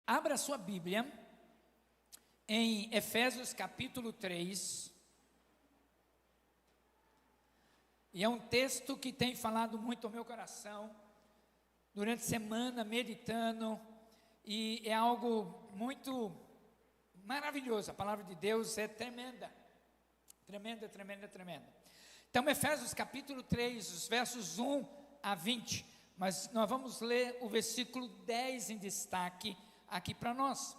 Abra sua Bíblia em Efésios capítulo 3. E é um texto que tem falado muito ao meu coração durante a semana, meditando, e é algo muito maravilhoso. A palavra de Deus é tremenda, tremenda, tremenda, tremenda. Então, Efésios capítulo 3, os versos 1 a 20, mas nós vamos ler o versículo 10 em destaque aqui para nós.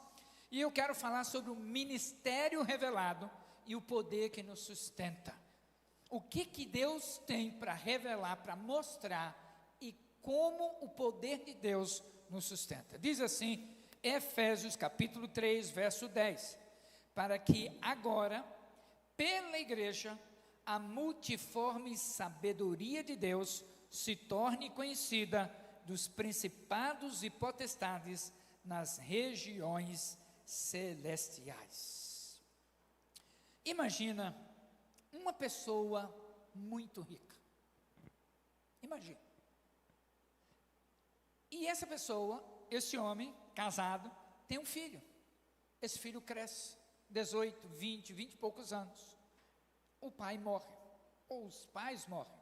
E eu quero falar sobre o ministério revelado e o poder que nos sustenta. O que Deus tem para revelar, para mostrar, e como o poder de Deus nos sustenta. Diz assim, Efésios capítulo 3, verso 10, para que agora, pela igreja, a multiforme sabedoria de Deus se torne conhecida dos principados e potestades nas regiões celestiais. Imagina uma pessoa muito rica. Imagina. E essa pessoa, esse homem, casado, tem um filho. Esse filho cresce, 18, 20 e poucos anos. O pai morre, ou os pais morrem.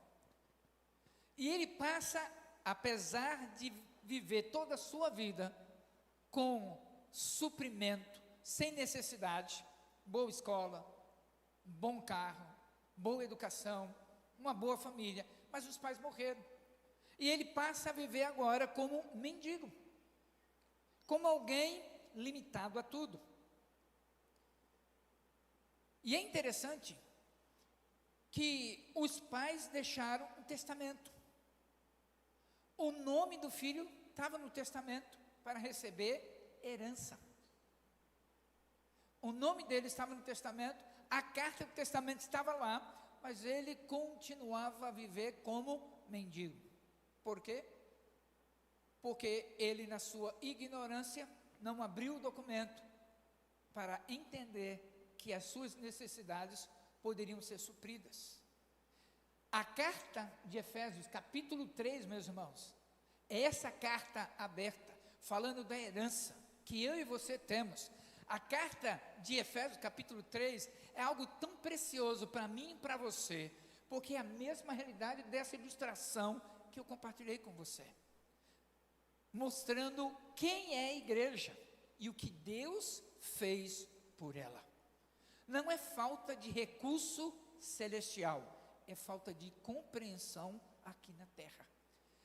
E ele passa, apesar de viver toda a sua vida com suprimento, sem necessidade, boa escola, bom carro, boa educação, uma boa família, mas os pais morreram. E ele passa a viver agora como mendigo, como alguém limitado a tudo. E é interessante que os pais deixaram um testamento. O nome do filho estava no testamento para receber herança. O nome dele estava no testamento, a carta do testamento estava lá, mas ele continuava a viver como mendigo. Por quê? Porque ele, na sua ignorância, não abriu o documento para entender que as suas necessidades poderiam ser supridas. A carta de Efésios, capítulo 3, meus irmãos, é essa carta aberta, falando da herança que eu e você temos. A carta de Efésios, capítulo 3, é algo tão precioso para mim e para você, porque é a mesma realidade dessa ilustração que eu compartilhei com você, mostrando quem é a igreja e o que Deus fez por ela. Não é falta de recurso celestial, é falta de compreensão aqui na terra.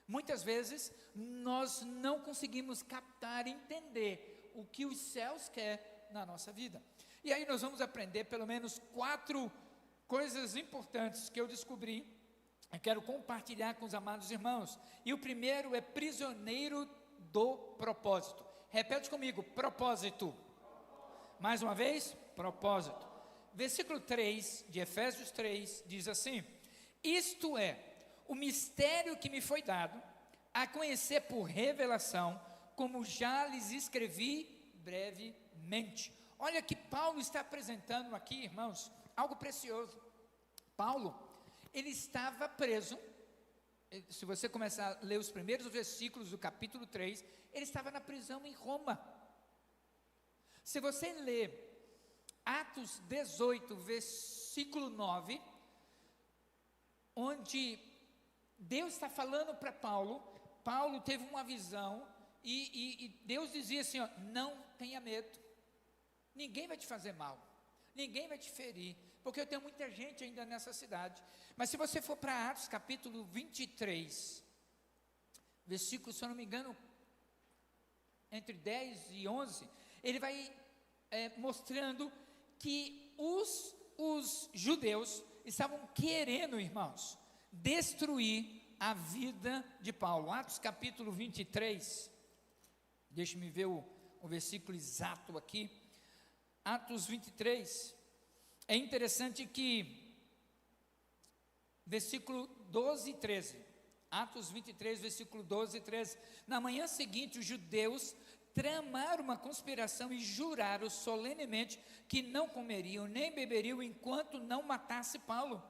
Muitas vezes nós não conseguimos captar e entender o que os céus querem na nossa vida. E aí nós vamos aprender pelo menos 4 coisas importantes que eu descobri. Eu quero compartilhar com os amados irmãos. E o primeiro é prisioneiro do propósito. Repete comigo, propósito. Mais uma vez, propósito. Versículo 3 de Efésios 3 diz assim: isto é, o mistério que me foi dado a conhecer por revelação, como já lhes escrevi brevemente. Olha que Paulo está apresentando aqui, irmãos, algo precioso. Paulo, ele estava preso. Se você começar a ler os primeiros versículos do capítulo 3, ele estava na prisão em Roma. Se você ler Atos 18, versículo 9, onde Deus está falando para Paulo, Paulo teve uma visão, e Deus dizia assim, ó, não tenha medo, ninguém vai te fazer mal, ninguém vai te ferir, porque eu tenho muita gente ainda nessa cidade. Mas se você for para Atos capítulo 23, versículo, se eu não me engano, entre 10 e 11, ele vai mostrando que os judeus estavam querendo, irmãos, destruir a vida de Paulo. Atos capítulo 23, deixe-me ver o versículo exato aqui. Atos 23, é interessante que, versículo 12 e 13, Atos 23, versículo 12 e 13, na manhã seguinte os judeus tramaram uma conspiração e juraram solenemente que não comeriam nem beberiam enquanto não matasse Paulo.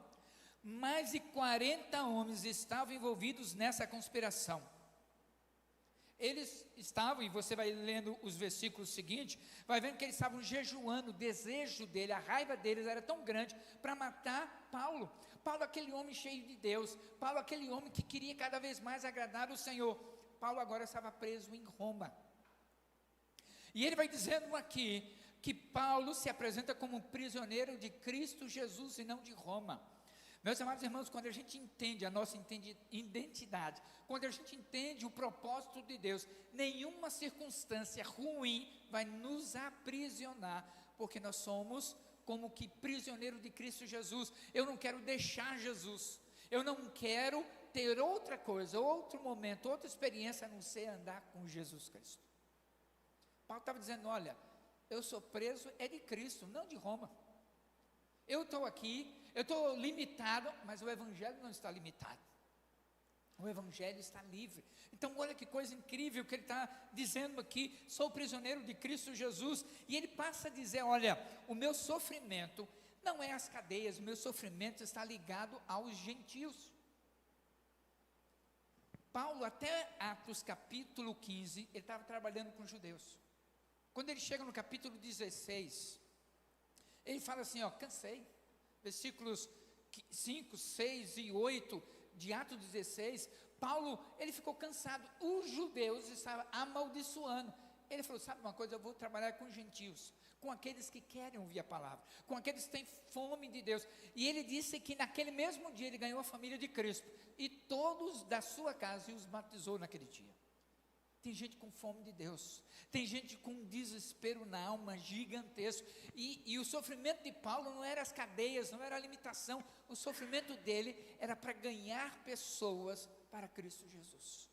Mais de 40 homens estavam envolvidos nessa conspiração. Eles estavam, e você vai lendo os versículos seguintes, vai vendo que eles estavam jejuando. O desejo dele, a raiva deles era tão grande para matar Paulo. Paulo, aquele homem cheio de Deus, Paulo, aquele homem que queria cada vez mais agradar o Senhor. Paulo agora estava preso em Roma. E ele vai dizendo aqui que Paulo se apresenta como prisioneiro de Cristo Jesus e não de Roma. Meus amados irmãos, quando a gente entende a nossa identidade, quando a gente entende o propósito de Deus, nenhuma circunstância ruim vai nos aprisionar, porque nós somos como que prisioneiro de Cristo Jesus. Eu não quero deixar Jesus, eu não quero ter outra coisa, outro momento, outra experiência, a não ser andar com Jesus Cristo. Paulo estava dizendo, olha, eu sou preso é de Cristo, não de Roma. Eu estou aqui, eu estou limitado, mas o Evangelho não está limitado. O Evangelho está livre. Então olha que coisa incrível que ele está dizendo aqui, sou prisioneiro de Cristo Jesus, e ele passa a dizer, olha, o meu sofrimento não é as cadeias, o meu sofrimento está ligado aos gentios. Paulo, até Atos capítulo 15, ele estava trabalhando com judeus. Quando ele chega no capítulo 16, ele fala assim, cansei. Versículos 5, 6 e 8 de Atos 16, Paulo, ele ficou cansado. Os judeus estavam amaldiçoando. Ele falou, sabe uma coisa, eu vou trabalhar com gentios, com aqueles que querem ouvir a palavra, com aqueles que têm fome de Deus. E ele disse que naquele mesmo dia ele ganhou a família de Cristo, e todos da sua casa, e os batizou naquele dia. Tem gente com fome de Deus, tem gente com um desespero na alma gigantesco, e o sofrimento de Paulo não era as cadeias, não era a limitação, o sofrimento dele era para ganhar pessoas para Cristo Jesus.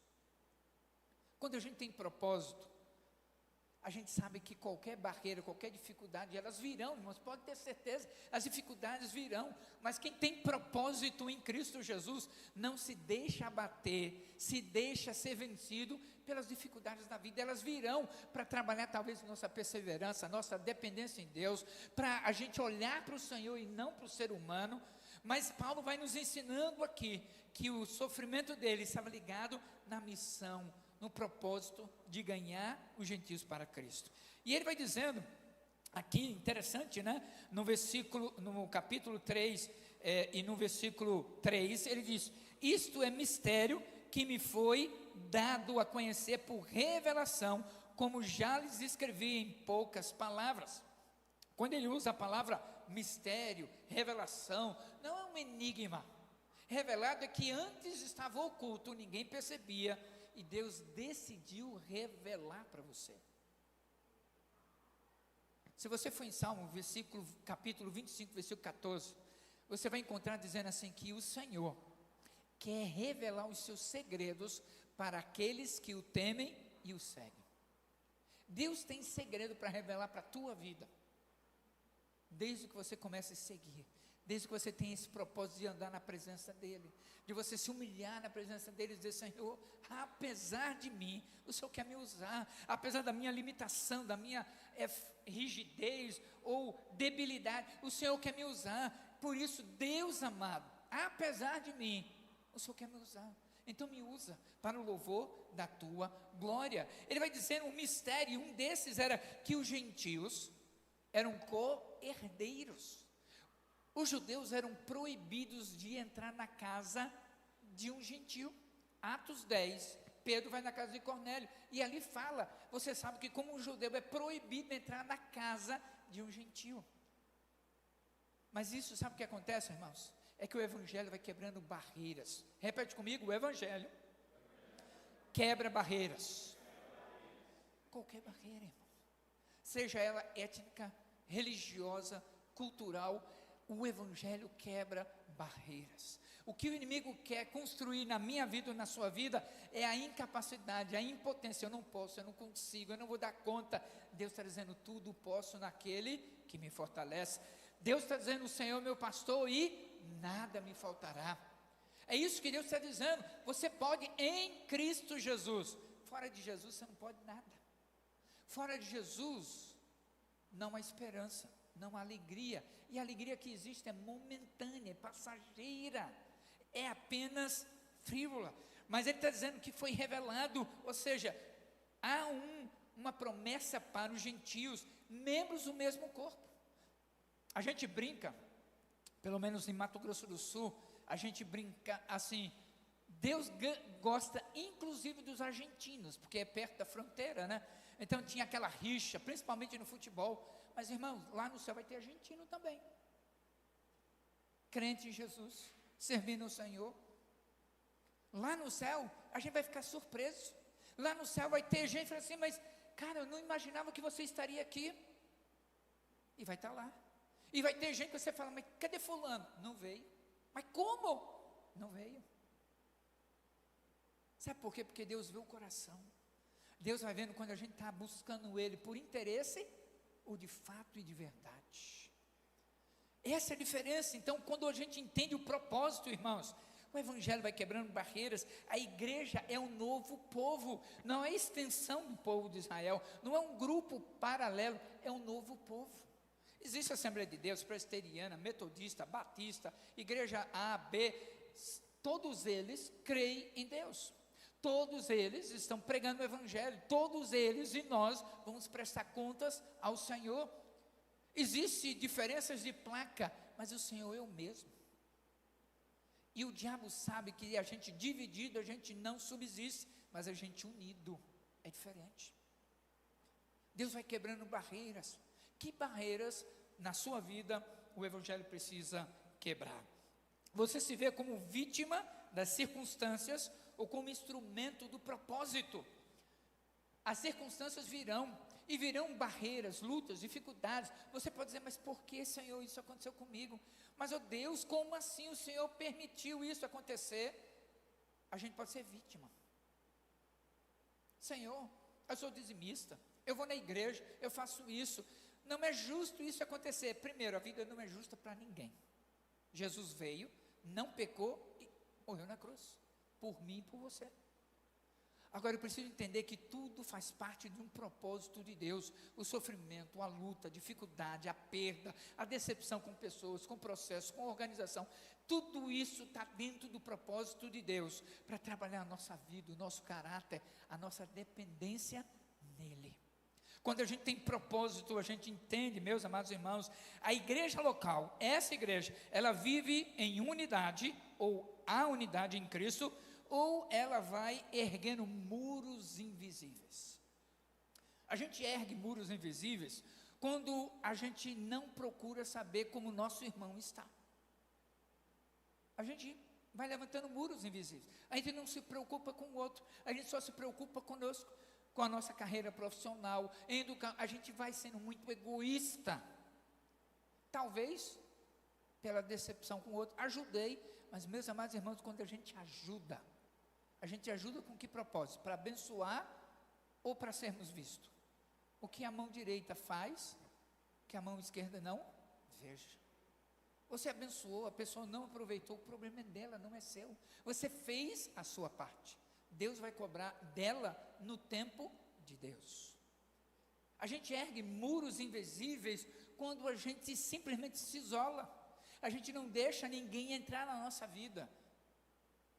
Quando a gente tem propósito, a gente sabe que qualquer barreira, qualquer dificuldade, elas virão, irmãos, pode ter certeza, as dificuldades virão, mas quem tem propósito em Cristo Jesus, não se deixa abater, se deixa ser vencido pelas dificuldades da vida. Elas virão para trabalhar talvez nossa perseverança, nossa dependência em Deus, para a gente olhar para o Senhor e não para o ser humano. Mas Paulo vai nos ensinando aqui, que o sofrimento dele estava ligado na missão, no propósito de ganhar os gentios para Cristo. E ele vai dizendo, aqui interessante, né? No capítulo 3, e no versículo 3, ele diz, isto é mistério que me foi dado a conhecer por revelação, como já lhes escrevi em poucas palavras. Quando ele usa a palavra mistério, revelação, não é um enigma. Revelado é que antes estava oculto, ninguém percebia, e Deus decidiu revelar para você. Se você for em Salmo, capítulo 25, versículo 14, você vai encontrar dizendo assim, que o Senhor quer revelar os seus segredos para aqueles que o temem e o seguem. Deus tem segredo para revelar para a tua vida, desde que você comece a seguir, desde que você tenha esse propósito de andar na presença dEle, de você se humilhar na presença dEle e dizer, Senhor, apesar de mim, o Senhor quer me usar, apesar da minha limitação, da minha rigidez ou debilidade, o Senhor quer me usar. Por isso, Deus amado, apesar de mim, o Senhor quer me usar, então me usa para o louvor da tua glória. Ele vai dizer um mistério, um desses era que os gentios eram co-herdeiros. Os judeus eram proibidos de entrar na casa de um gentio. Atos 10, Pedro vai na casa de Cornélio, e ali fala, você sabe que como um judeu é proibido entrar na casa de um gentio. Mas isso, sabe o que acontece, irmãos? É que o Evangelho vai quebrando barreiras. Repete comigo, o Evangelho quebra barreiras. Qualquer barreira, irmão, seja ela étnica, religiosa, cultural, o Evangelho quebra barreiras. O que o inimigo quer construir na minha vida ou na sua vida é a incapacidade, a impotência. Eu não posso, eu não consigo, eu não vou dar conta. Deus está dizendo, tudo posso naquele que me fortalece. Deus está dizendo, o Senhor é meu pastor e nada me faltará. É isso que Deus está dizendo. Você pode em Cristo Jesus. Fora de Jesus você não pode nada. Fora de Jesus não há esperança, não há alegria. E a alegria que existe é momentânea, é passageira, é apenas frívola. Mas ele está dizendo que foi revelado, ou seja, há uma promessa para os gentios, membros do mesmo corpo. A gente brinca, pelo menos em Mato Grosso do Sul, a gente brinca assim, Deus gosta inclusive dos argentinos, porque é perto da fronteira, né? Então tinha aquela rixa, principalmente no futebol. Mas irmãos, lá no céu vai ter argentino também, crente em Jesus, servindo o Senhor. Lá no céu, a gente vai ficar surpreso. Lá no céu vai ter gente falando assim, mas cara, eu não imaginava que você estaria aqui. E vai estar lá. E vai ter gente que você fala, mas cadê fulano? Não veio. Mas como? Não veio. Sabe por quê? Porque Deus vê o coração. Deus vai vendo quando a gente está buscando Ele por interesse ou de fato e de verdade. Essa é a diferença. Então, quando a gente entende o propósito, irmãos, o Evangelho vai quebrando barreiras. A igreja é um novo povo, não é extensão do povo de Israel, não é um grupo paralelo, é um novo povo. Existe a Assembleia de Deus, Presbiteriana, Metodista, Batista, Igreja A, B, todos eles creem em Deus. Todos eles estão pregando o Evangelho, todos eles e nós vamos prestar contas ao Senhor. Existem diferenças de placa, mas o Senhor é o mesmo. E o diabo sabe que a gente dividido, a gente não subsiste, mas a gente unido é diferente. Deus vai quebrando barreiras. Que barreiras na sua vida o Evangelho precisa quebrar? Você se vê como vítima das circunstâncias ou como instrumento do propósito. As circunstâncias virão, e virão barreiras, lutas, dificuldades. Você pode dizer, mas por que, Senhor, isso aconteceu comigo? Mas, oh Deus, como assim o Senhor permitiu isso acontecer? A gente pode ser vítima. Senhor, eu sou dizimista, eu vou na igreja, eu faço isso. Não é justo isso acontecer. Primeiro, a vida não é justa para ninguém. Jesus veio, não pecou e morreu na cruz, por mim e por você. Agora eu preciso entender que tudo faz parte de um propósito de Deus. O sofrimento, a luta, a dificuldade, a perda, a decepção com pessoas, com processos, com organização, tudo isso está dentro do propósito de Deus, para trabalhar a nossa vida, o nosso caráter, a nossa dependência nele. Quando a gente tem propósito, a gente entende, meus amados irmãos, a igreja local, essa igreja, ela vive em unidade, ou há unidade em Cristo, ou ela vai erguendo muros invisíveis. A gente ergue muros invisíveis quando a gente não procura saber como o nosso irmão está. A gente vai levantando muros invisíveis. A gente não se preocupa com o outro, a gente só se preocupa conosco, com a nossa carreira profissional, a gente vai sendo muito egoísta. Talvez pela decepção com o outro, ajudei, mas meus amados irmãos, quando a gente ajuda com que propósito? Para abençoar ou para sermos vistos? O que a mão direita faz, que a mão esquerda não veja. Você abençoou, a pessoa não aproveitou, o problema é dela, não é seu. Você fez a sua parte. Deus vai cobrar dela no tempo de Deus. A gente ergue muros invisíveis quando a gente simplesmente se isola. A gente não deixa ninguém entrar na nossa vida.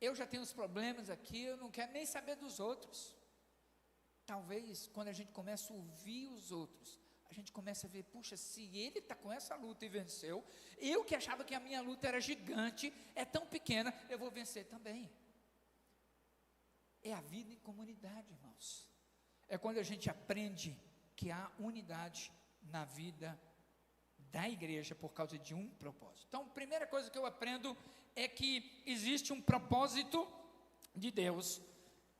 Eu já tenho os problemas aqui, eu não quero nem saber dos outros. Talvez quando a gente começa a ouvir os outros, a gente começa a ver, puxa, se ele está com essa luta e venceu, eu que achava que a minha luta era gigante, é tão pequena, eu vou vencer também. É a vida em comunidade, irmãos. É quando a gente aprende que há unidade na vida da igreja por causa de um propósito. Então, a primeira coisa que eu aprendo é que existe um propósito de Deus,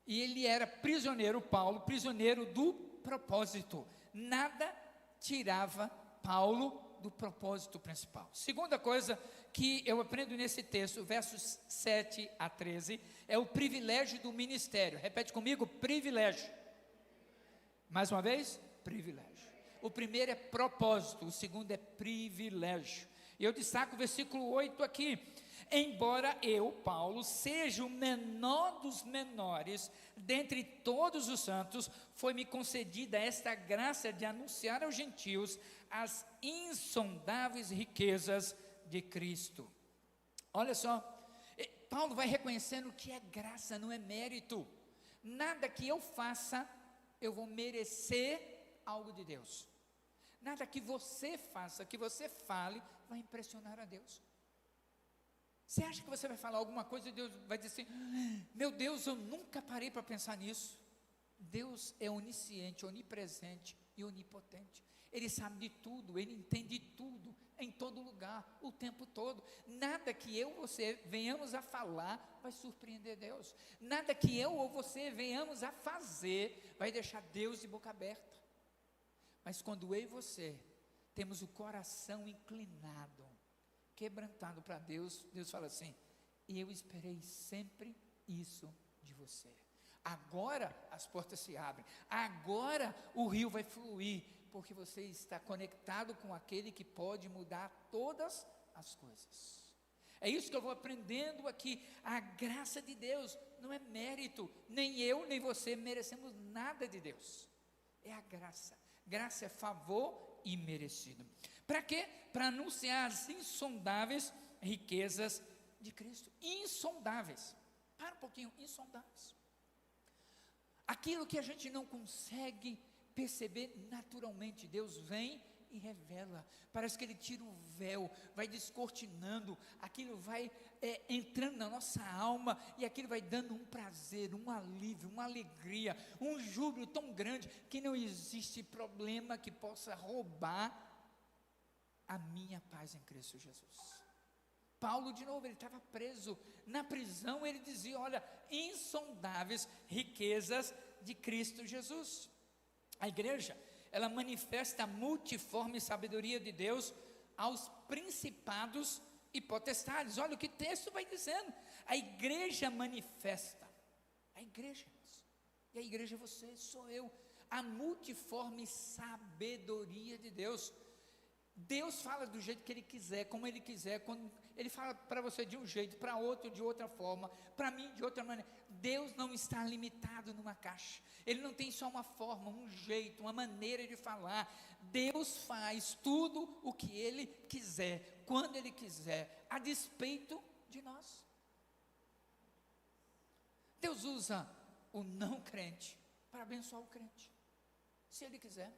e ele era prisioneiro, Paulo, prisioneiro do propósito. Nada tirava Paulo do propósito principal. Segunda coisa que eu aprendo nesse texto, versos 7 a 13, é o privilégio do ministério. Repete comigo, privilégio. Mais uma vez, privilégio. O primeiro é propósito, o segundo é privilégio. E eu destaco o versículo 8 aqui. Embora eu, Paulo, seja o menor dos menores, dentre todos os santos, foi-me concedida esta graça de anunciar aos gentios as insondáveis riquezas de Cristo. Olha só, Paulo vai reconhecendo que é graça, não é mérito. Nada que eu faça eu vou merecer algo de Deus. Nada que você faça, que você fale, vai impressionar a Deus. Você acha que você vai falar alguma coisa e Deus vai dizer assim: meu Deus, eu nunca parei para pensar nisso. Deus é onisciente, onipresente e onipotente. Ele sabe de tudo, Ele entende tudo, em todo lugar, o tempo todo. Nada que eu ou você venhamos a falar vai surpreender Deus. Nada que eu ou você venhamos a fazer vai deixar Deus de boca aberta. Mas quando eu e você temos o coração inclinado, quebrantado para Deus, Deus fala assim: eu esperei sempre isso de você. Agora as portas se abrem, agora o rio vai fluir, porque você está conectado com aquele que pode mudar todas as coisas. É isso que eu vou aprendendo aqui. A graça de Deus não é mérito, nem eu nem você merecemos nada de Deus, é a graça. Graça é favor imerecido. Para quê? Para anunciar as insondáveis riquezas de Cristo. Insondáveis. Para um pouquinho, insondáveis. Aquilo que a gente não consegue perceber naturalmente, Deus vem e revela. Parece que Ele tira o véu, vai descortinando, aquilo vai entrando na nossa alma, e aquilo vai dando um prazer, um alívio, uma alegria, um júbilo tão grande, que não existe problema que possa roubar a minha paz em Cristo Jesus. Paulo, de novo, ele estava preso na prisão, ele dizia: olha, insondáveis riquezas de Cristo Jesus. A igreja, ela manifesta a multiforme sabedoria de Deus aos principados e potestades. Olha o que o texto vai dizendo. A igreja manifesta, a igreja, e a igreja é você, sou eu, a multiforme sabedoria de Deus. Deus fala do jeito que Ele quiser, como Ele quiser. Quando Ele fala para você de um jeito, para outro de outra forma, para mim de outra maneira. Deus não está limitado numa caixa. Ele não tem só uma forma, um jeito, uma maneira de falar. Deus faz tudo o que Ele quiser, quando Ele quiser, a despeito de nós. Deus usa o não crente para abençoar o crente, se Ele quiser.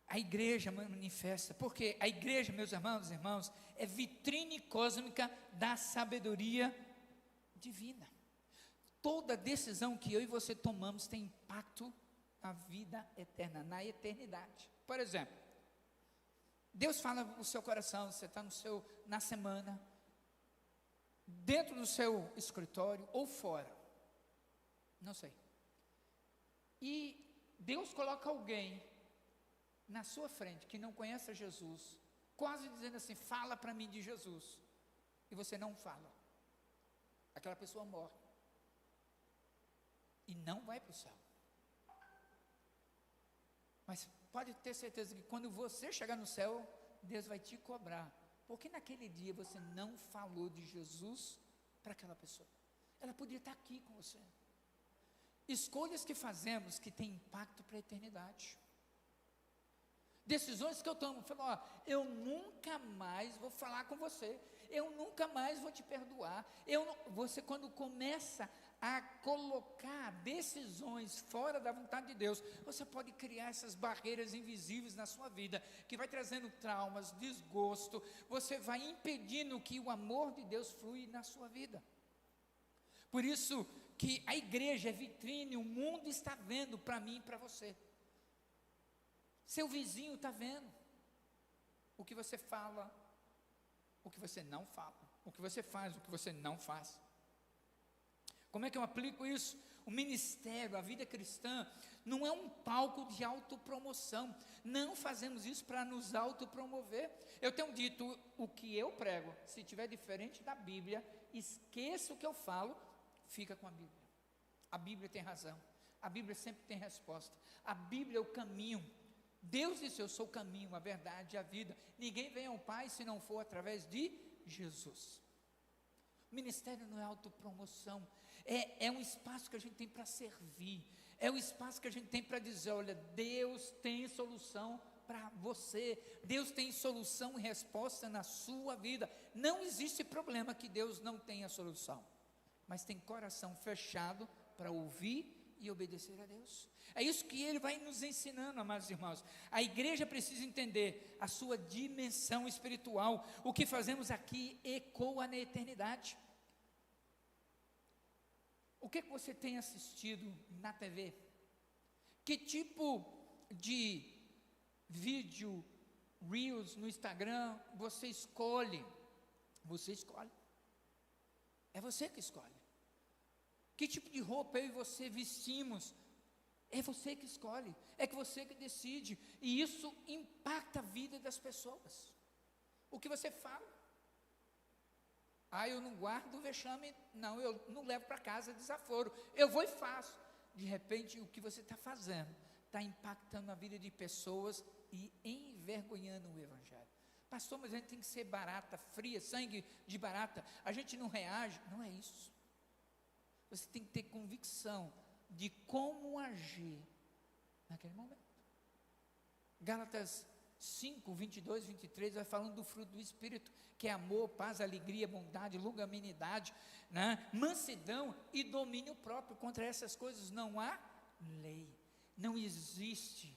A igreja manifesta, porque a igreja, meus irmãos, é vitrine cósmica da sabedoria divina. Toda decisão que eu e você tomamos tem impacto na vida eterna, na eternidade. Por exemplo, Deus fala no seu coração, você está na semana, dentro do seu escritório ou fora, não sei. E Deus coloca alguém na sua frente, que não conhece a Jesus, quase dizendo assim: fala para mim de Jesus, e você não fala, aquela pessoa morre, e não vai para o céu. Mas pode ter certeza que quando você chegar no céu, Deus vai te cobrar, porque naquele dia você não falou de Jesus para aquela pessoa. Ela podia estar aqui com você. Escolhas que fazemos que têm impacto para a eternidade. Decisões que eu tomo, eu nunca mais vou falar com você, eu nunca mais vou te perdoar. Você, quando começa a colocar decisões fora da vontade de Deus, você pode criar essas barreiras invisíveis na sua vida, que vai trazendo traumas, desgosto, você vai impedindo que o amor de Deus flui na sua vida. Por isso que a igreja é vitrine, o mundo está vendo para mim e para você. Seu vizinho está vendo o que você fala, o que você não fala, o que você faz, o que você não faz. Como é que eu aplico isso? O ministério, a vida cristã, não é um palco de autopromoção. Não fazemos isso para nos autopromover. Eu tenho dito, o que eu prego, se estiver diferente da Bíblia, esqueça o que eu falo, fica com a Bíblia. A Bíblia tem razão, a Bíblia sempre tem resposta. A Bíblia é o caminho. Deus disse: eu sou o caminho, a verdade e a vida. Ninguém vem ao Pai se não for através de Jesus. O ministério não é autopromoção, é um espaço que a gente tem para servir, é um espaço que a gente tem para dizer: olha, Deus tem solução para você, Deus tem solução e resposta na sua vida. Não existe problema que Deus não tenha solução, mas tem coração fechado para ouvir e obedecer a Deus. É isso que ele vai nos ensinando, amados irmãos. A igreja precisa entender a sua dimensão espiritual. O que fazemos aqui ecoa na eternidade. O que você tem assistido na TV? Que tipo de vídeo, reels no Instagram você escolhe? Você escolhe. É você que escolhe. Que tipo de roupa eu e você vestimos? É você que escolhe. É que você que decide. E isso impacta a vida das pessoas. O que você fala? Eu não guardo o vexame. Não, eu não levo para casa desaforo. Eu vou e faço. De repente, o que você está fazendo está impactando a vida de pessoas e envergonhando o Evangelho. Pastor, mas a gente tem que ser barata, fria, sangue de barata. A gente não reage. Não é isso. Você tem que ter convicção de como agir naquele momento. Gálatas 5, 22, 23, vai falando do fruto do Espírito, que é amor, paz, alegria, bondade, longanimidade, né? Mansidão e domínio próprio. Contra essas coisas não há lei. Não existe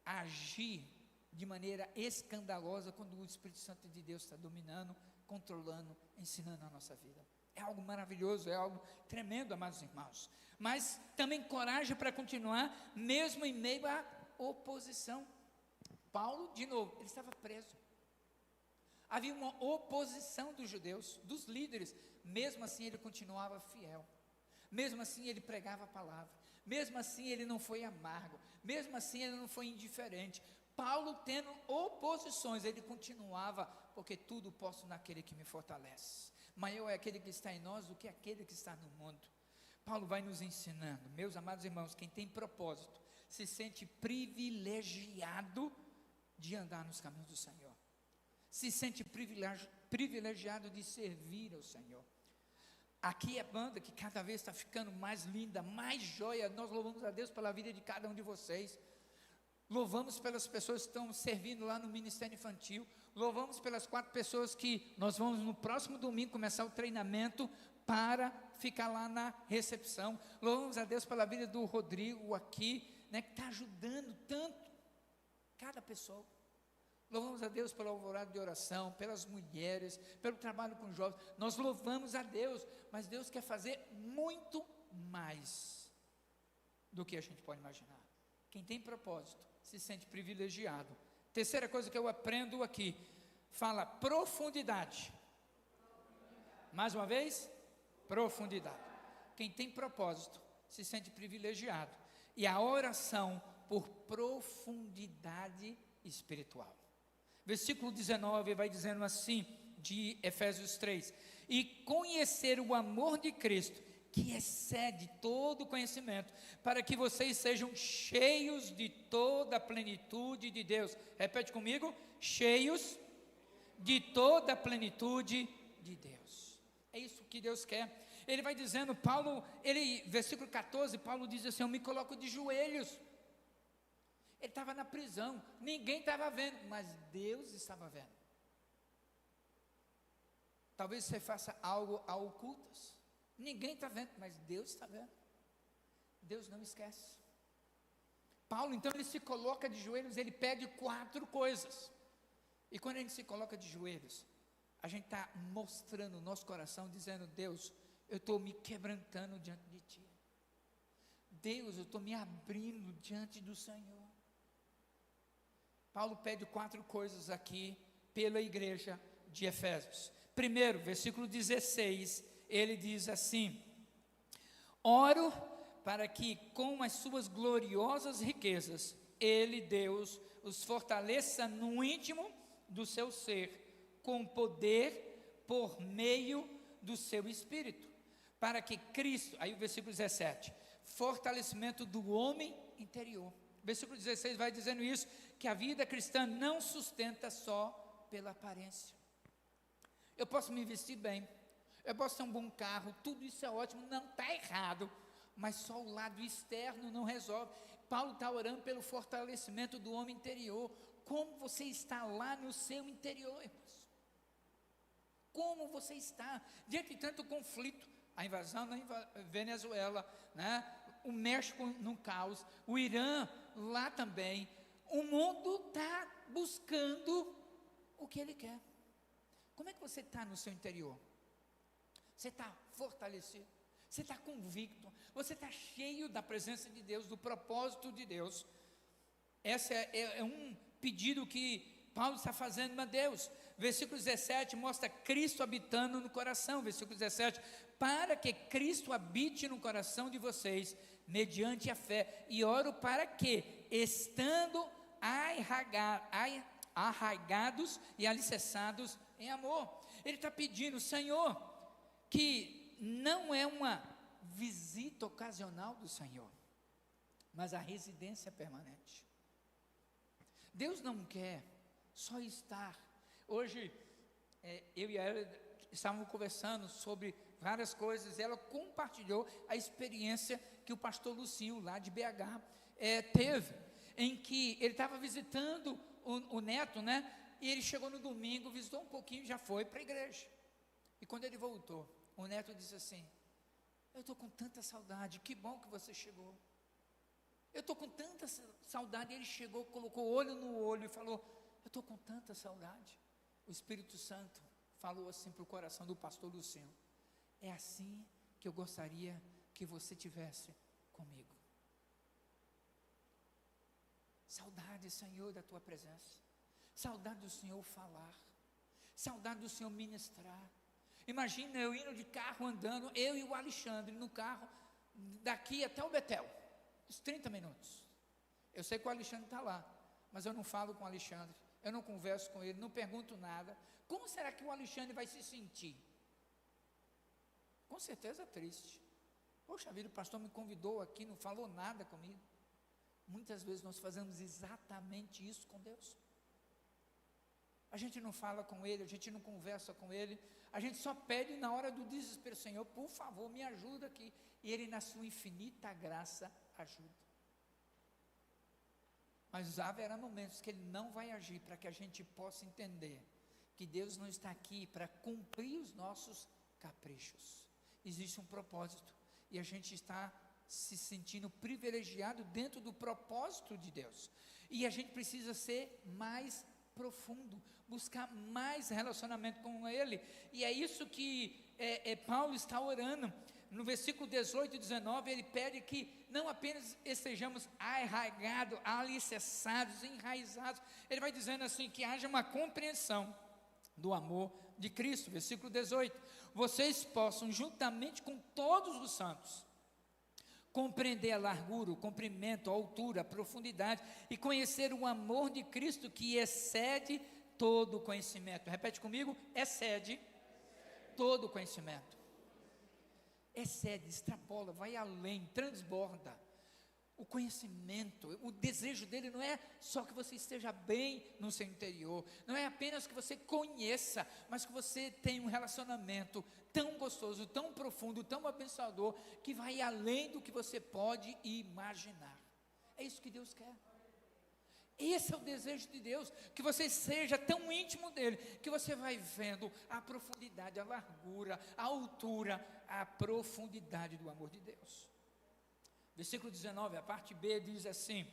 agir de maneira escandalosa quando o Espírito Santo de Deus está dominando, controlando, ensinando a nossa vida. É algo maravilhoso, é algo tremendo, amados irmãos. Mas também coragem para continuar, mesmo em meio à oposição. Paulo, de novo, ele estava preso. Havia uma oposição dos judeus, dos líderes. Mesmo assim ele continuava fiel. Mesmo assim ele pregava a palavra. Mesmo assim ele não foi amargo. Mesmo assim ele não foi indiferente. Paulo, tendo oposições, ele continuava, porque tudo posso naquele que me fortalece. Maior é aquele que está em nós do que aquele que está no mundo. Paulo vai nos ensinando. Meus amados irmãos, quem tem propósito se sente privilegiado de andar nos caminhos do Senhor. Se sente privilegiado de servir ao Senhor. Aqui é banda que cada vez está ficando mais linda, mais joia. Nós louvamos a Deus pela vida de cada um de vocês. Louvamos pelas pessoas que estão servindo lá no Ministério Infantil. Louvamos pelas 4 pessoas que nós vamos no próximo domingo começar o treinamento para ficar lá na recepção. Louvamos a Deus pela vida do Rodrigo aqui, né, que está ajudando tanto cada pessoa. Louvamos a Deus pelo alvorado de oração, pelas mulheres, pelo trabalho com jovens. Nós louvamos a Deus, mas Deus quer fazer muito mais do que a gente pode imaginar. Quem tem propósito se sente privilegiado. Terceira coisa que eu aprendo aqui, fala profundidade. Mais uma vez, profundidade. Quem tem propósito se sente privilegiado. E a oração por profundidade espiritual. Versículo 19 vai dizendo assim, de Efésios 3: e conhecer o amor de Cristo, que excede todo conhecimento, para que vocês sejam cheios de toda a plenitude de Deus. Repete comigo: cheios de toda a plenitude de Deus. É isso que Deus quer. Ele vai dizendo, versículo 14, Paulo diz assim: eu me coloco de joelhos. Ele estava na prisão, ninguém estava vendo, mas Deus estava vendo. Talvez você faça algo a ocultas. Ninguém está vendo, mas Deus está vendo. Deus não esquece. Paulo, então, ele se coloca de joelhos, ele pede 4 coisas. E quando a gente se coloca de joelhos, a gente está mostrando o nosso coração, dizendo: Deus, eu estou me quebrantando diante de Ti. Deus, eu estou me abrindo diante do Senhor. Paulo pede 4 coisas aqui pela igreja de Efésios. Primeiro, versículo 16, ele diz assim: oro para que com as suas gloriosas riquezas, Ele, Deus, os fortaleça no íntimo do seu ser, com poder por meio do seu Espírito, para que Cristo, aí o versículo 17, fortalecimento do homem interior. Versículo 16 vai dizendo isso, que a vida cristã não sustenta só pela aparência. Eu posso me vestir bem, eu posso ter um bom carro, tudo isso é ótimo, não está errado, mas só o lado externo não resolve. Paulo está orando pelo fortalecimento do homem interior. Como você está lá no seu interior, irmãos? Como você está diante de tanto conflito? a invasão na Venezuela, né? O México no caos, o Irã lá também. O mundo está buscando o que ele quer. Como é que você está no seu interior? Você está fortalecido? Você está convicto? Você está cheio da presença de Deus, do propósito de Deus? Esse é um pedido que Paulo está fazendo a Deus. Versículo 17 mostra Cristo habitando no coração. Versículo 17: para que Cristo habite no coração de vocês, mediante a fé, e oro para que, estando arraigados e alicerçados em amor. Ele está pedindo, Senhor, que não é uma visita ocasional do Senhor, mas a residência permanente. Deus não quer só estar. Hoje, eu e ela estávamos conversando sobre várias coisas. Ela compartilhou a experiência que o pastor Lucinho, lá de BH, teve, em que ele estava visitando o neto, né? E ele chegou no domingo, visitou um pouquinho e já foi para a igreja. E quando ele voltou, o neto disse assim: eu estou com tanta saudade, que bom que você chegou. Eu estou com tanta saudade. Ele chegou, colocou olho no olho e falou: eu estou com tanta saudade. O Espírito Santo falou assim para o coração do pastor Luciano: é assim que eu gostaria que você tivesse comigo. Saudade, Senhor, da tua presença. Saudade do Senhor falar. Saudade do Senhor ministrar. Imagina eu indo de carro andando, eu e o Alexandre no carro, daqui até o Betel, uns 30 minutos. Eu sei que o Alexandre está lá, mas eu não falo com o Alexandre, eu não converso com ele, não pergunto nada. Como será que o Alexandre vai se sentir? Com certeza triste. Poxa vida, o pastor me convidou aqui, não falou nada comigo. Muitas vezes nós fazemos exatamente isso com Deus. A gente não fala com Ele, a gente não conversa com Ele, a gente só pede na hora do desespero: Senhor, por favor, me ajuda aqui. E Ele, na sua infinita graça, ajuda. Mas haverá momentos que Ele não vai agir, para que a gente possa entender que Deus não está aqui para cumprir os nossos caprichos. Existe um propósito, e a gente está se sentindo privilegiado dentro do propósito de Deus. E a gente precisa ser mais profundo, buscar mais relacionamento com Ele. E é isso que Paulo está orando. No versículo 18 e 19, ele pede que não apenas estejamos arraigados, alicerçados, enraizados. Ele vai dizendo assim, que haja uma compreensão do amor de Cristo. Versículo 18: vocês possam, juntamente com todos os santos, compreender a largura, o comprimento, a altura, a profundidade, e conhecer o amor de Cristo, que excede todo conhecimento. Repete comigo: excede todo conhecimento. Excede, extrapola, vai além, transborda. O conhecimento, o desejo dele não é só que você esteja bem no seu interior, não é apenas que você conheça, mas que você tenha um relacionamento tão gostoso, tão profundo, tão abençoador, que vai além do que você pode imaginar. É isso que Deus quer. Esse é o desejo de Deus, que você seja tão íntimo dele, que você vai vendo a profundidade, a largura, a altura, a profundidade do amor de Deus. Versículo 19, a parte B diz assim: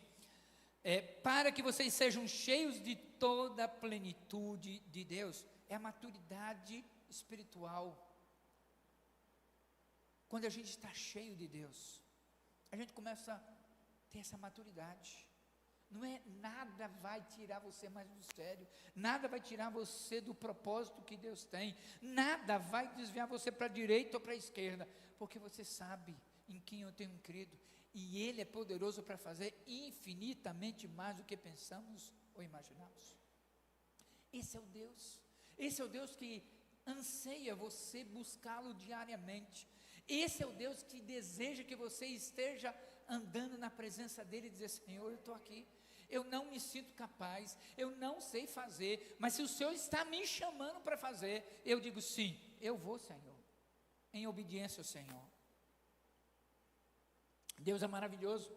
para que vocês sejam cheios de toda a plenitude de Deus. É a maturidade espiritual. Quando a gente está cheio de Deus, a gente começa a ter essa maturidade. Não é nada vai tirar você mais do sério, nada vai tirar você do propósito que Deus tem, nada vai desviar você para a direita ou para a esquerda, porque você sabe em quem eu tenho crido, e Ele é poderoso para fazer infinitamente mais do que pensamos ou imaginamos. Esse é o Deus que anseia você buscá-lo diariamente. Esse é o Deus que deseja que você esteja andando na presença dEle e dizer: Senhor, eu estou aqui, eu não me sinto capaz, eu não sei fazer, mas se o Senhor está me chamando para fazer, eu digo sim, eu vou, Senhor, em obediência ao Senhor. Deus é maravilhoso.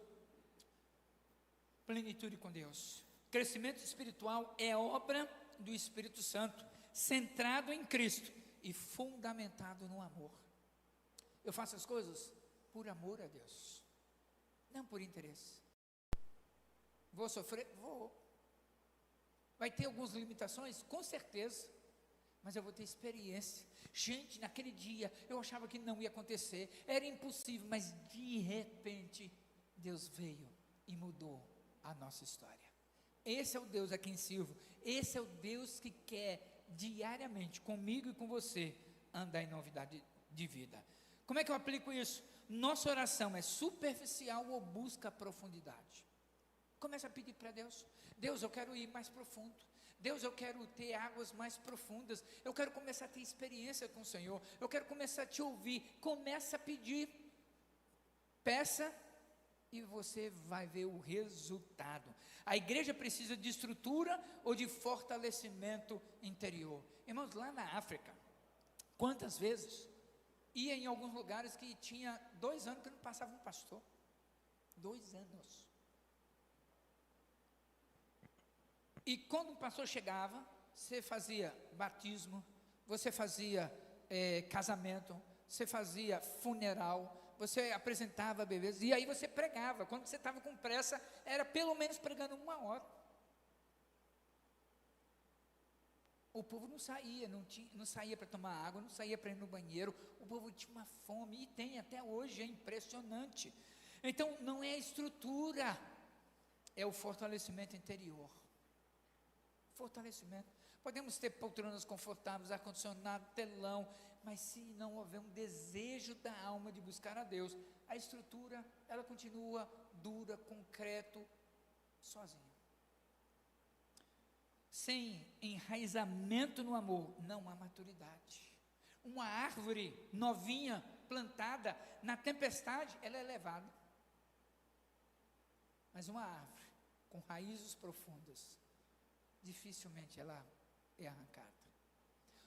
Plenitude com Deus. Crescimento espiritual é obra do Espírito Santo, centrado em Cristo e fundamentado no amor. Eu faço as coisas por amor a Deus, não por interesse. Vou sofrer? Vou. Vai ter algumas limitações? Com certeza. Mas eu vou ter experiência. Gente, naquele dia eu achava que não ia acontecer, era impossível, mas de repente Deus veio e mudou a nossa história. Esse é o Deus a quem sirvo. Esse é o Deus que quer diariamente, comigo e com você, andar em novidade de vida. Como é que eu aplico isso? Nossa oração é superficial ou busca profundidade? Comece a pedir para Deus. Deus, eu quero ir mais profundo. Deus, eu quero ter águas mais profundas. Eu quero começar a ter experiência com o Senhor. Eu quero começar a te ouvir. Começa a pedir. Peça e você vai ver o resultado. A igreja precisa de estrutura ou de fortalecimento interior. Irmãos, lá na África, quantas vezes ia em alguns lugares que tinha 2 anos que não passava um pastor? 2 anos. E quando um pastor chegava, você fazia batismo, você fazia casamento, você fazia funeral, você apresentava bebês, e aí você pregava. Quando você estava com pressa, era pelo menos pregando 1 hora. O povo não saía, não saía para tomar água, não saía para ir no banheiro. O povo tinha uma fome, e tem até hoje, é impressionante. Então, não é a estrutura, é o fortalecimento interior. Fortalecimento. Podemos ter poltronas confortáveis, ar-condicionado, telão, mas se não houver um desejo da alma de buscar a Deus, a estrutura, ela continua dura, concreto, sozinha. Sem enraizamento no amor, não há maturidade. Uma árvore novinha, plantada na tempestade, ela é levada. Mas uma árvore com raízes profundas, dificilmente ela é arrancada.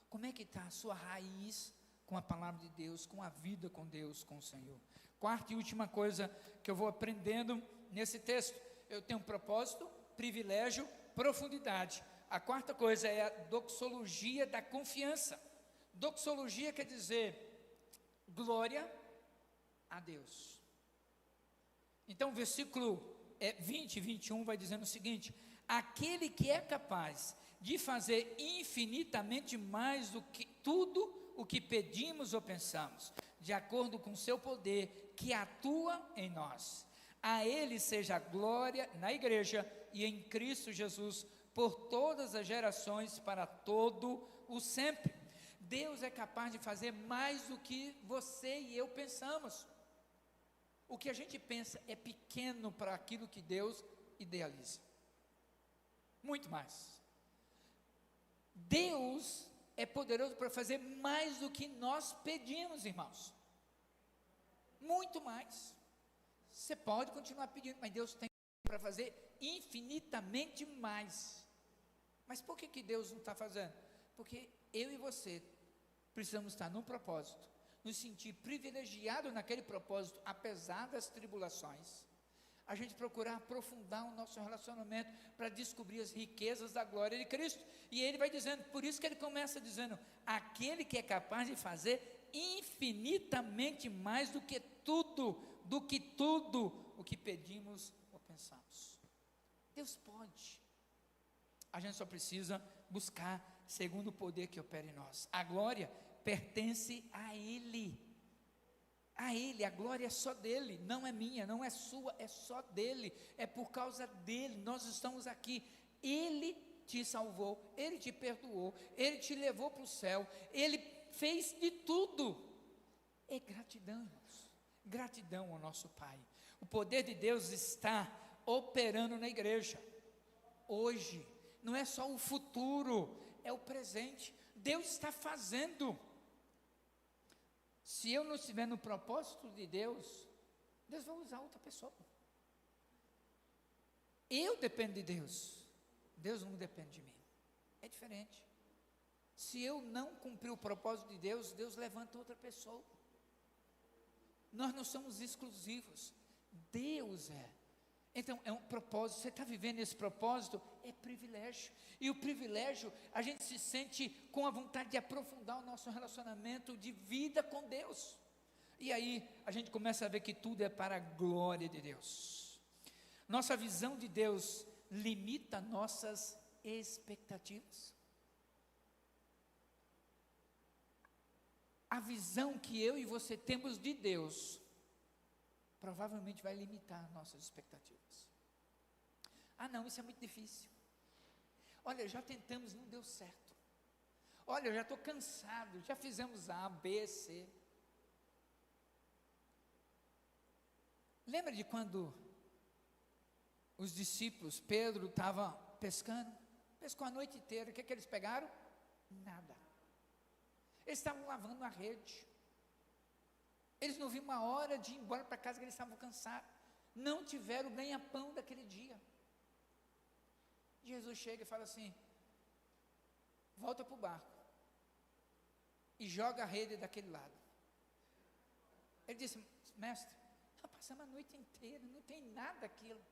Como é que está a sua raiz com a palavra de Deus, com a vida com Deus, com o Senhor? Quarta e última coisa que eu vou aprendendo nesse texto, eu tenho um propósito, privilégio, profundidade. A quarta coisa é a doxologia da confiança. Doxologia quer dizer glória a Deus. Então o versículo 20 e 21 vai dizendo o seguinte: aquele que é capaz de fazer infinitamente mais do que tudo o que pedimos ou pensamos, de acordo com o seu poder que atua em nós. A ele seja a glória na igreja e em Cristo Jesus, por todas as gerações, para todo o sempre. Deus é capaz de fazer mais do que você e eu pensamos. O que a gente pensa é pequeno para aquilo que Deus idealiza. Muito mais. Deus é poderoso para fazer mais do que nós pedimos, irmãos. Muito mais. Você pode continuar pedindo, mas Deus tem para fazer infinitamente mais. Mas por que Deus não está fazendo? Porque eu e você precisamos estar num propósito, nos sentir privilegiados naquele propósito, apesar das tribulações. A gente procurar aprofundar o nosso relacionamento para descobrir as riquezas da glória de Cristo. E ele vai dizendo, por isso que ele começa dizendo, aquele que é capaz de fazer infinitamente mais do que tudo o que pedimos ou pensamos. Deus pode. A gente só precisa buscar segundo o poder que opera em nós. A glória pertence a Ele. A Ele, a glória é só dele, não é minha, não é sua, é só dele, é por causa dele, nós estamos aqui. Ele te salvou, Ele te perdoou, Ele te levou para o céu, Ele fez de tudo. É gratidão, irmãos, gratidão ao nosso Pai. O poder de Deus está operando na igreja, hoje, não é só o futuro, é o presente. Deus está fazendo. Se eu não estiver no propósito de Deus, Deus vai usar outra pessoa. Eu dependo de Deus, Deus não depende de mim. É diferente. Se eu não cumprir o propósito de Deus, Deus levanta outra pessoa. Nós não somos exclusivos, Deus é. Então é um propósito, você está vivendo esse propósito, é privilégio. E o privilégio, a gente se sente com a vontade de aprofundar o nosso relacionamento de vida com Deus. E aí a gente começa a ver que tudo é para a glória de Deus. Nossa visão de Deus limita nossas expectativas. A visão que eu e você temos de Deus provavelmente vai limitar nossas expectativas. Ah, não, isso é muito difícil. Olha, já tentamos, não deu certo. Olha, eu já estou cansado, já fizemos A, B, C. Lembra de quando os discípulos, Pedro estava pescando? Pescou a noite inteira, o que eles pegaram? Nada. Eles estavam lavando a rede. Eles não viram uma hora de ir embora para casa, que eles estavam cansados. Não tiveram ganha-pão daquele dia. Jesus chega e fala assim: volta para o barco e joga a rede daquele lado. Ele disse: mestre, nós passamos a noite inteira, não tem nada aquilo.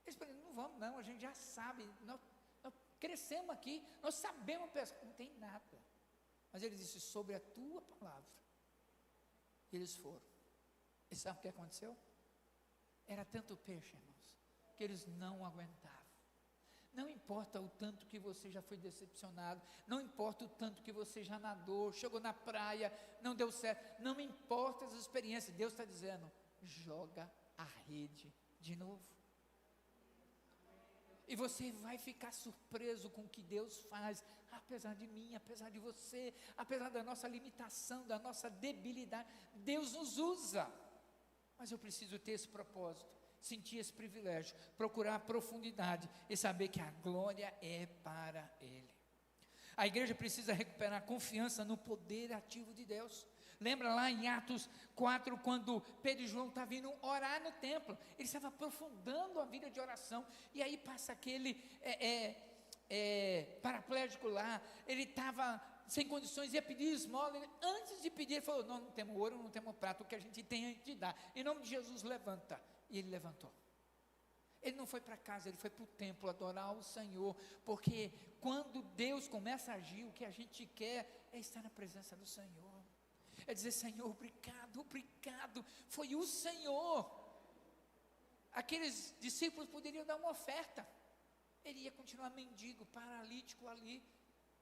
Eles falaram: não vamos não, a gente já sabe, nós crescemos aqui, nós sabemos pescar, não tem nada. Mas ele disse: sobre a tua palavra. E eles foram. E sabe o que aconteceu? Era tanto peixe, irmãos, que eles não aguentavam. Não importa o tanto que você já foi decepcionado, não importa o tanto que você já nadou, chegou na praia, não deu certo, não importa as experiências, Deus está dizendo: joga a rede de novo. E você vai ficar surpreso com o que Deus faz, apesar de mim, apesar de você, apesar da nossa limitação, da nossa debilidade. Deus nos usa, mas eu preciso ter esse propósito, sentir esse privilégio, procurar a profundidade e saber que a glória é para Ele. A igreja precisa recuperar a confiança no poder ativo de Deus. Lembra lá em Atos 4, quando Pedro e João estavam vindo orar no templo, eles estavam aprofundando a vida de oração, e aí passa aquele paraplégico lá, ele estava sem condições, ia pedir esmola. Antes de pedir, ele falou: não temos ouro, não temos prata, o que a gente tem a gente dá, em nome de Jesus levanta. E ele levantou. Ele não foi para casa, ele foi para o templo adorar o Senhor, porque quando Deus começa a agir, o que a gente quer é estar na presença do Senhor, é dizer: Senhor, obrigado, obrigado, foi o Senhor. Aqueles discípulos poderiam dar uma oferta, ele ia continuar mendigo, paralítico ali,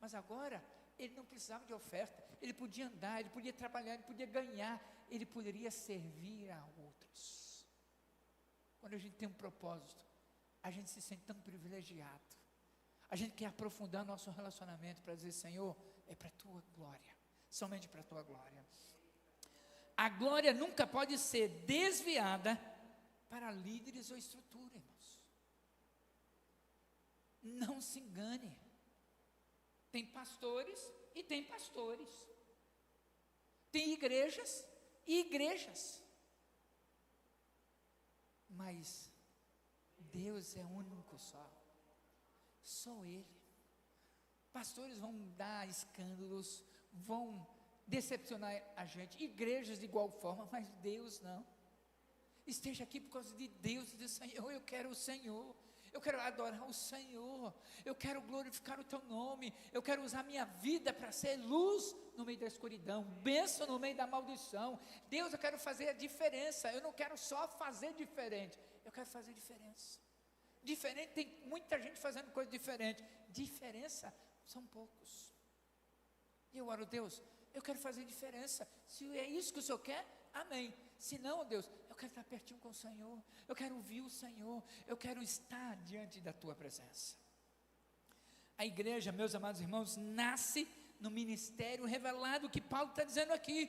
mas agora ele não precisava de oferta, ele podia andar, ele podia trabalhar, ele podia ganhar, ele poderia servir a outros. Quando a gente tem um propósito, a gente se sente tão privilegiado, a gente quer aprofundar nosso relacionamento para dizer: Senhor, é para a tua glória, somente para a tua glória. A glória nunca pode ser desviada para líderes ou estrutura, irmãos. Não se engane, tem pastores e tem pastores, tem igrejas e igrejas, mas Deus é único só Ele. Pastores vão dar escândalos, vão decepcionar a gente, igrejas de igual forma, mas Deus não. Esteja aqui por causa de Deus, e diz: Senhor, eu quero o Senhor, eu quero adorar o Senhor, eu quero glorificar o teu nome, eu quero usar minha vida para ser luz no meio da escuridão, bênção no meio da maldição. Deus, eu quero fazer a diferença, eu não quero só fazer diferente, eu quero fazer diferença. Diferente, tem muita gente fazendo coisa diferente, diferença são poucos. E eu oro: Deus, eu quero fazer diferença, se é isso que o Senhor quer, amém. Se não, Deus, eu quero estar pertinho com o Senhor, eu quero ouvir o Senhor, eu quero estar diante da tua presença. A igreja, meus amados irmãos, nasce no ministério revelado que Paulo está dizendo aqui,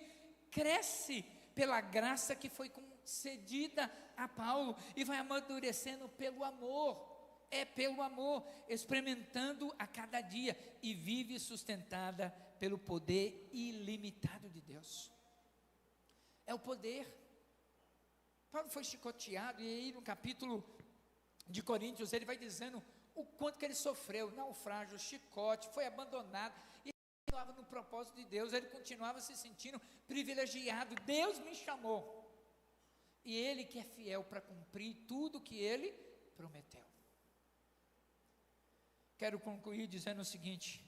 cresce pela graça que foi concedida a Paulo e vai amadurecendo pelo amor. É pelo amor, experimentando a cada dia, e vive sustentada pelo poder ilimitado de Deus. É o poder. Paulo foi chicoteado, e aí no capítulo de Coríntios ele vai dizendo o quanto que ele sofreu, naufrágio, chicote, foi abandonado, e ele continuava no propósito de Deus, ele continuava se sentindo privilegiado. Deus me chamou, e Ele que é fiel para cumprir tudo que Ele prometeu. Quero concluir dizendo o seguinte: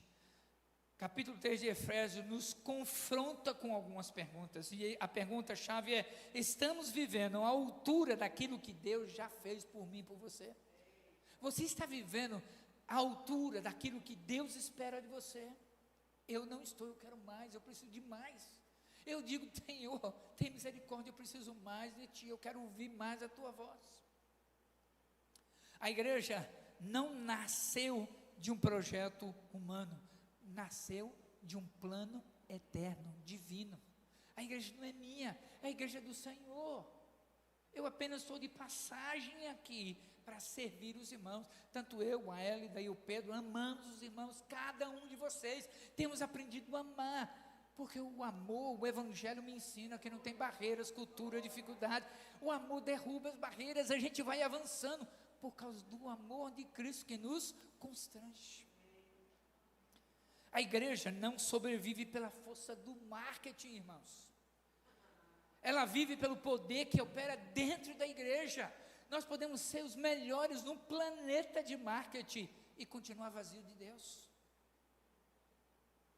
capítulo 3 de Efésios nos confronta com algumas perguntas, e a pergunta-chave é: estamos vivendo à altura daquilo que Deus já fez por mim e por você? Você está vivendo à altura daquilo que Deus espera de você? Eu não estou, eu quero mais, eu preciso de mais. Eu digo: Senhor, tem misericórdia, eu preciso mais de Ti, eu quero ouvir mais a Tua voz. A igreja não nasceu de um projeto humano, nasceu de um plano eterno, divino. A igreja não é minha, é a igreja do Senhor. Eu apenas estou de passagem aqui para servir os irmãos. Tanto eu, a Hélida e o Pedro amamos os irmãos. Cada um de vocês temos aprendido a amar, porque o amor, o evangelho me ensina que não tem barreiras, cultura, dificuldade. O amor derruba as barreiras, a gente vai avançando por causa do amor de Cristo que nos constrange. A igreja não sobrevive pela força do marketing, irmãos. Ela vive pelo poder que opera dentro da igreja. Nós podemos ser os melhores num planeta de marketing e continuar vazio de Deus.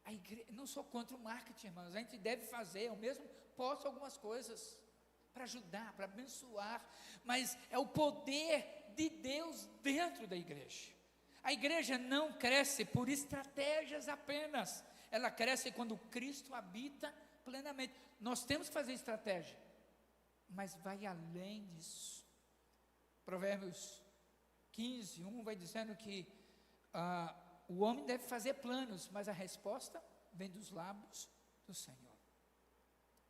A igreja, não sou contra o marketing, irmãos, a gente deve fazer, eu mesmo posto algumas coisas para ajudar, para abençoar, mas é o poder de Deus dentro da igreja. A igreja não cresce por estratégias apenas, ela cresce quando Cristo habita plenamente. Nós temos que fazer estratégia, mas vai além disso. Provérbios 15, 1 vai dizendo que o homem deve fazer planos, mas a resposta vem dos lábios do Senhor.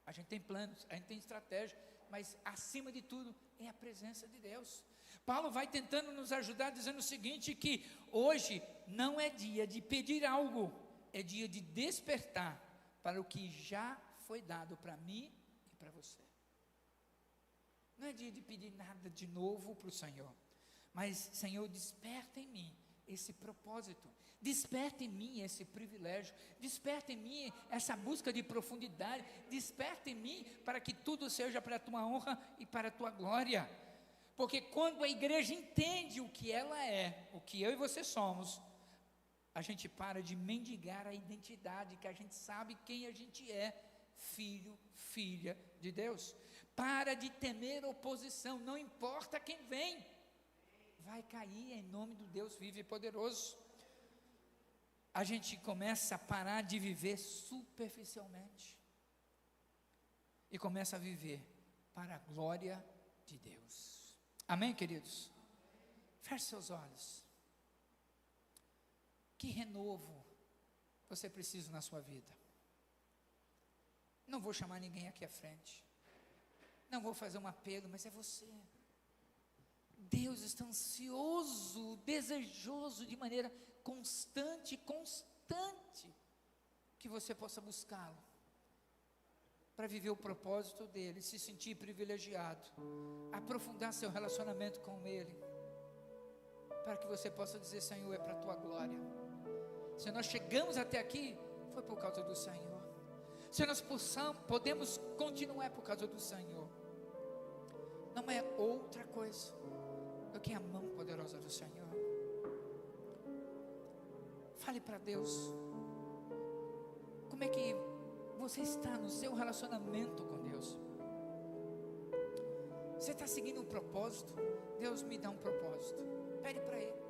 A gente tem planos, a gente tem estratégia, mas acima de tudo é a presença de Deus. Paulo vai tentando nos ajudar dizendo o seguinte, que hoje não é dia de pedir algo, é dia de despertar para o que já foi dado para mim e para você. Não é dia de pedir nada de novo para o Senhor, mas Senhor, desperta em mim esse propósito, desperta em mim esse privilégio, desperta em mim essa busca de profundidade, desperta em mim para que tudo seja para a tua honra e para a tua glória. Porque quando a igreja entende o que ela é, o que eu e você somos, a gente para de mendigar a identidade, que a gente sabe quem a gente é, filho, filha de Deus. Para de temer oposição, não importa quem vem, vai cair em nome do Deus vivo e poderoso. A gente começa a parar de viver superficialmente e começa a viver para a glória de Deus. Amém, queridos? Feche seus olhos. Que renovo você precisa na sua vida? Não vou chamar ninguém aqui à frente, não vou fazer um apelo, mas é você. Deus está ansioso, desejoso de maneira constante, que você possa buscá-lo, para viver o propósito dele, se sentir privilegiado, aprofundar seu relacionamento com ele, para que você possa dizer: Senhor, é para a tua glória. Se nós chegamos até aqui, foi por causa do Senhor. Se nós podemos continuar, é por causa do Senhor. Não é outra coisa do que a mão poderosa do Senhor. Fale para Deus, como é que você está no seu relacionamento com Deus? Você está seguindo um propósito? Deus, me dá um propósito. Pede para Ele,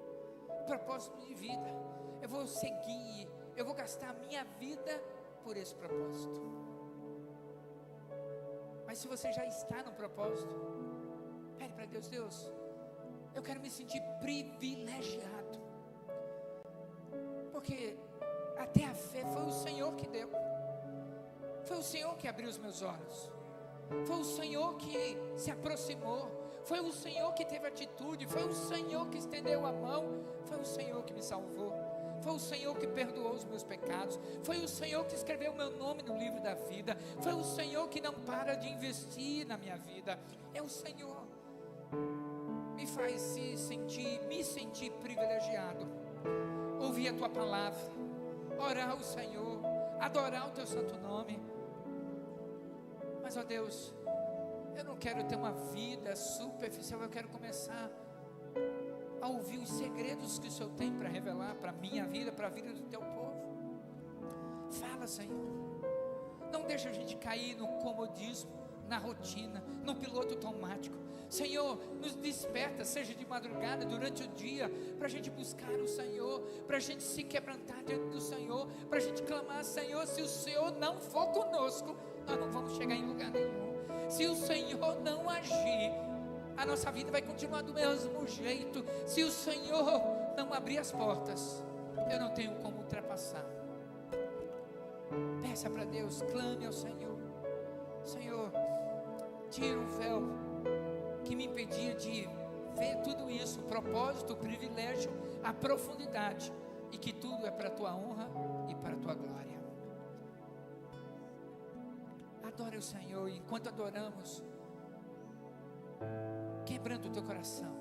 propósito de vida. Eu vou seguir, eu vou gastar a minha vida por esse propósito. Mas se você já está no propósito, pede para Deus: Deus, eu quero me sentir privilegiado, porque até a fé foi o Senhor que deu, foi o Senhor que abriu os meus olhos, foi o Senhor que se aproximou, foi o Senhor que teve atitude, foi o Senhor que estendeu a mão, foi o Senhor que me salvou, foi o Senhor que perdoou os meus pecados, foi o Senhor que escreveu o meu nome no livro da vida, foi o Senhor que não para de investir na minha vida. É o Senhor. Me faz me sentir privilegiado, ouvir a tua palavra, orar ao Senhor, adorar o teu santo nome. Mas, ó Deus, eu não quero ter uma vida superficial, eu quero começar a ouvir os segredos que o Senhor tem para revelar para a minha vida, para a vida do teu povo. Fala, Senhor. Não deixa a gente cair no comodismo, na rotina, no piloto automático. Senhor, nos desperta, seja de madrugada, durante o dia, para a gente buscar o Senhor, para a gente se quebrantar diante do Senhor, para a gente clamar: Senhor, se o Senhor não for conosco, nós não vamos chegar em lugar nenhum. Se o Senhor não agir, a nossa vida vai continuar do mesmo jeito. Se o Senhor não abrir as portas, eu não tenho como ultrapassar. Peça para Deus, clame ao Senhor: Senhor, tira o véu que me impedia de ver tudo isso, o propósito, o privilégio, a profundidade, e que tudo é para a tua honra e para a tua glória. Adore o Senhor, e enquanto adoramos, quebrando o teu coração,